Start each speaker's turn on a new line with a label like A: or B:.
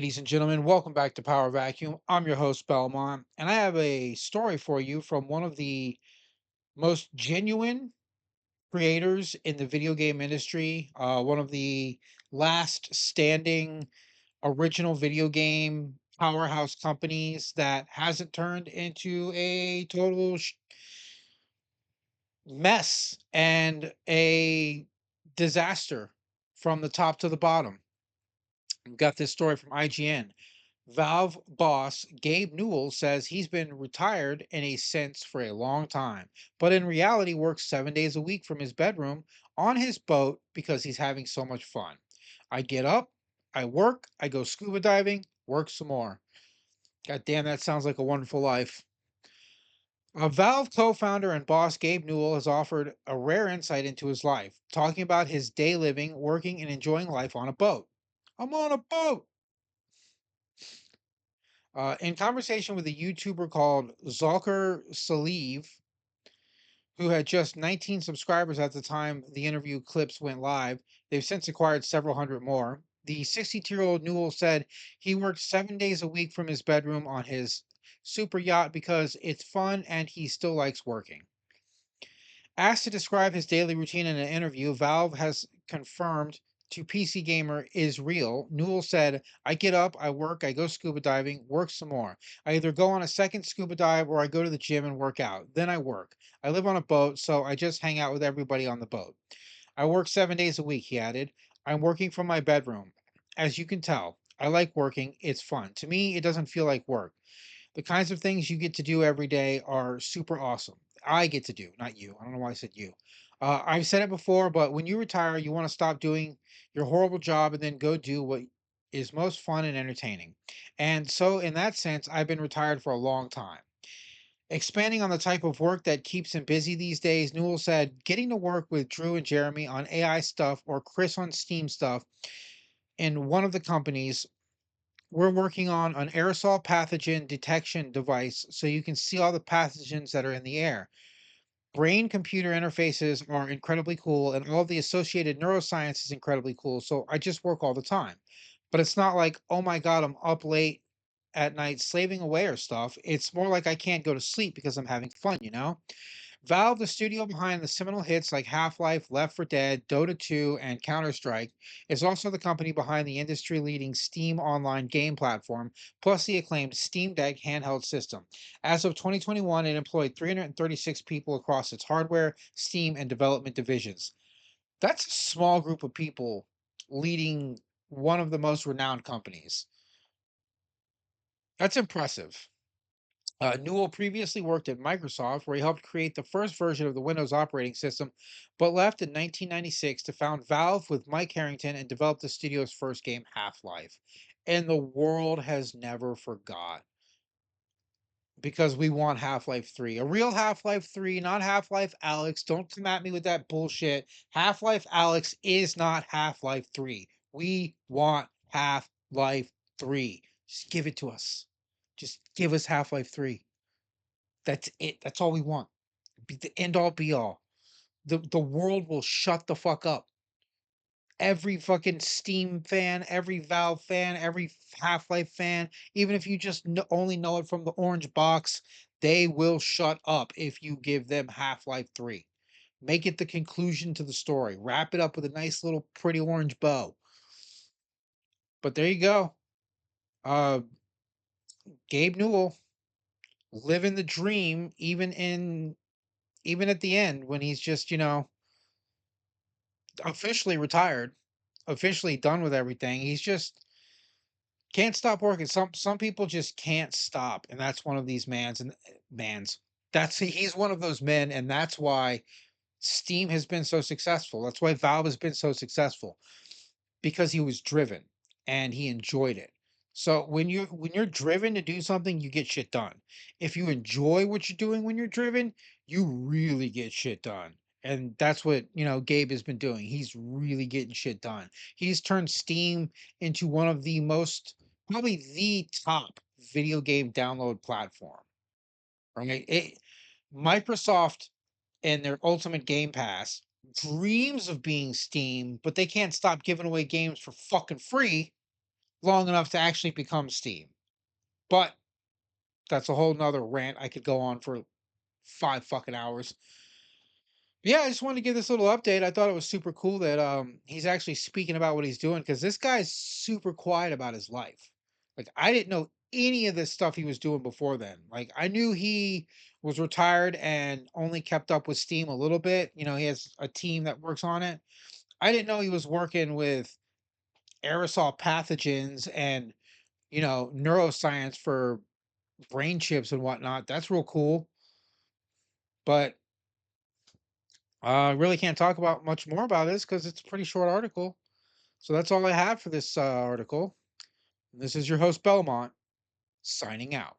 A: ladies and gentlemen. Welcome back to Power Vacuum. I'm your host, Belmont, and I have a story for you from one of the most genuine creators in the video game industry, one of the last standing original video game powerhouse companies that hasn't turned into a total mess and a disaster from the top to the bottom. Got this story from IGN. Valve boss Gabe Newell says he's been retired in a sense for a long time, but in reality works 7 days a week from his bedroom on his boat because he's having so much fun. I get up, I work, I go scuba diving, work some more. God damn, that sounds like a wonderful life. A Valve co founder and boss Gabe Newell has offered a rare insight into his life, talking about his day living, working, and enjoying life on a boat. I'm on a boat. In conversation with a YouTuber called Zalker Saliv, who had just 19 subscribers at the time the interview clips went live, they've since acquired several hundred more. The 62-year-old Newell said he worked 7 days a week from his bedroom on his super yacht because it's fun and he still likes working. Asked to describe his daily routine in an interview, Valve has confirmed to PC Gamer is real. Newell said, I get up, I work, I go scuba diving, work some more. I either go on a second scuba dive or I go to the gym and work out. Then I work. I live on a boat, so I just hang out with everybody on the boat. I work 7 days a week, he added. I'm working from my bedroom. As you can tell, I like working. It's fun. To me, it doesn't feel like work. The kinds of things you get to do every day are super awesome. I get to do, not you. I don't know why I said you. I've said it before, but when you retire, you want to stop doing your horrible job and then go do what is most fun and entertaining. And so, in that sense, I've been retired for a long time. Expanding on the type of work that keeps him busy these days, Newell said, getting to work with Drew and Jeremy on AI stuff or Chris on Steam stuff in one of the companies we're working on an aerosol pathogen detection device so you can see all the pathogens that are in the air. Brain computer interfaces are incredibly cool, and all of the associated neuroscience is incredibly cool. So I just work all the time. But it's not like, oh my God, I'm up late at night slaving away or stuff. It's more like I can't go to sleep because I'm having fun, you know? Valve, the studio behind the seminal hits like Half-Life, Left 4 Dead, Dota 2, and Counter-Strike, is also the company behind the industry-leading Steam online game platform, plus the acclaimed Steam Deck handheld system. As of 2021, it employed 336 people across its hardware, Steam, and development divisions. That's a small group of people leading one of the most renowned companies. That's impressive. Newell previously worked at Microsoft, where he helped create the first version of the Windows operating system, but left in 1996 to found Valve with Mike Harrington and develop the studio's first game, Half Life. And the world has never forgot because we want Half Life 3. A real Half Life 3, not Half Life Alex. Don't come at me with that bullshit. Half Life Alex is not Half Life 3. We want Half Life 3. Just give it to us. Just give us Half Life 3. That's it. That's all we want. Be the end all be all. The world will shut the fuck up. Every fucking Steam fan, every Valve fan, every Half-Life fan, even if you just only know it from the orange box, they will shut up if you give them Half-Life 3. Make it the conclusion to the story. Wrap it up with a nice little pretty orange bow. But there you go. Uh Gabe Newell living the dream even at the end when he's just, officially retired, officially done with everything. He's just can't stop working. Some people just can't stop, and that's one of these mans. He's one of those men, and that's why Steam has been so successful. That's why Valve has been so successful because he was driven and he enjoyed it. So when you're driven to do something, you get shit done. If you enjoy what you're doing when you're driven, you really get shit done. And that's what, Gabe has been doing. He's really getting shit done. He's turned Steam into one of the most probably the top video game download platform. Right? Microsoft and their Ultimate Game Pass dreams of being Steam, but they can't stop giving away games for fucking free. long enough to actually become steam. But that's a whole nother rant I could go on for 5 fucking hours. Yeah, I just wanted to give this little update. I thought it was super cool that he's actually speaking about what he's doing because this guy's super quiet about his life. Like I didn't know any of this stuff he was doing before then. Like I knew he was retired and only kept up with Steam a little bit. You know, he has a team that works on it. I didn't know he was working with aerosol pathogens and, neuroscience for brain chips and whatnot. That's real cool. But really can't talk about much more about this because it's a pretty short article. So that's all I have for this article. This is your host, Belmont, signing out.